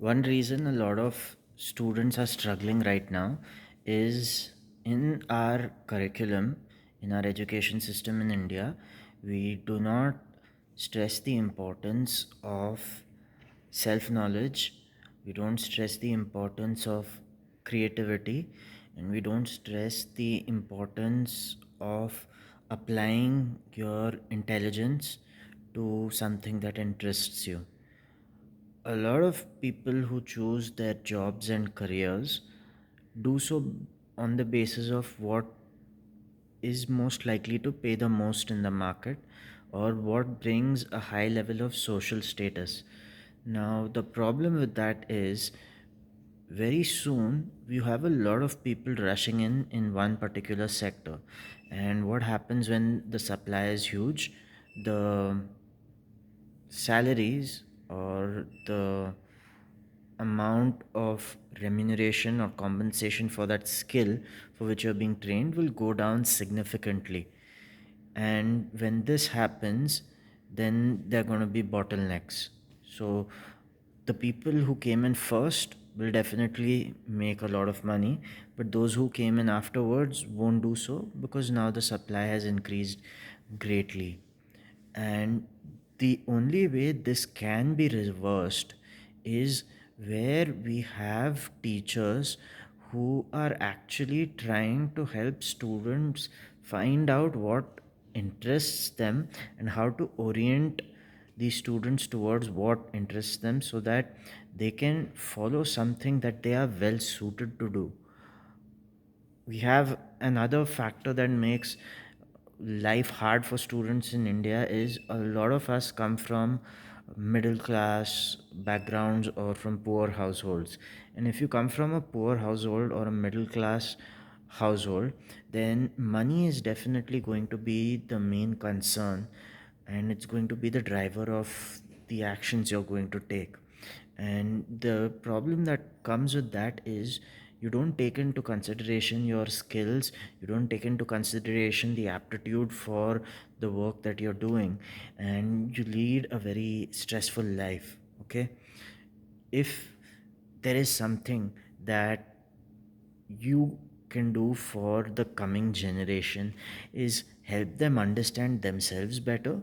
One reason a lot of students are struggling right now is in our curriculum, in our education system in India, we do not stress the importance of self knowledge, we don't stress the importance of creativity, and we don't stress the importance of applying your intelligence to something that interests you. A lot of people who choose their jobs and careers do so on the basis of what is most likely to pay the most in the market or what brings a high level of social status. Now, the problem with that is very soon you have a lot of people rushing in one particular sector. And what happens when the supply is huge? The salaries or the amount of remuneration or compensation for that skill for which you're being trained will go down significantly. And when this happens, then there are going to be bottlenecks. So the people who came in first will definitely make a lot of money, but those who came in afterwards won't do so because now the supply has increased greatly. And the only way this can be reversed is where we have teachers who are actually trying to help students find out what interests them and how to orient these students towards what interests them so that they can follow something that they are well suited to do. We have another factor that makes life hard for students in India is a lot of us come from middle class backgrounds or from poor households. And if you come from a poor household or a middle class household, then money is definitely going to be the main concern, and it's going to be the driver of the actions you're going to take. And the problem that comes with that is you don't take into consideration your skills, you don't take into consideration the aptitude for the work that you're doing, and you lead a very stressful life. Okay, if there is something that you can do for the coming generation is help them understand themselves better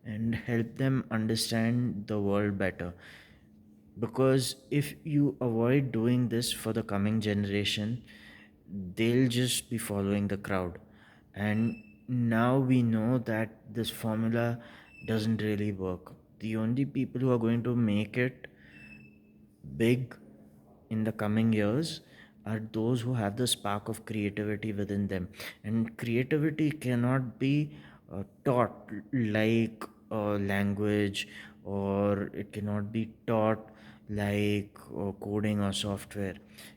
and help them understand the world better. Because if you avoid doing this for the coming generation, they'll just be following the crowd. And now we know that this formula doesn't really work. The only people who are going to make it big in the coming years are those who have the spark of creativity within them. And creativity cannot be taught like a language, or it cannot be taught like coding or software.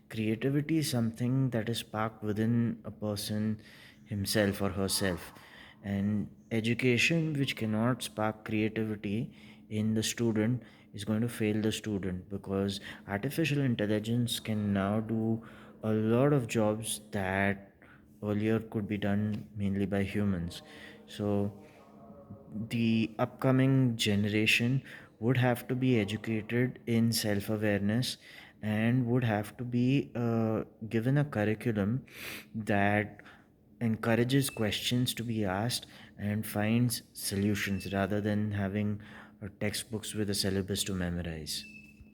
Creativity is something that is sparked within a person himself or herself. And education which cannot spark creativity in the student is going to fail the student, because artificial intelligence can now do a lot of jobs that earlier could be done mainly by humans. So the upcoming generation would have to be educated in self awareness and would have to be given a curriculum that encourages questions to be asked and finds solutions rather than having textbooks with a syllabus to memorize.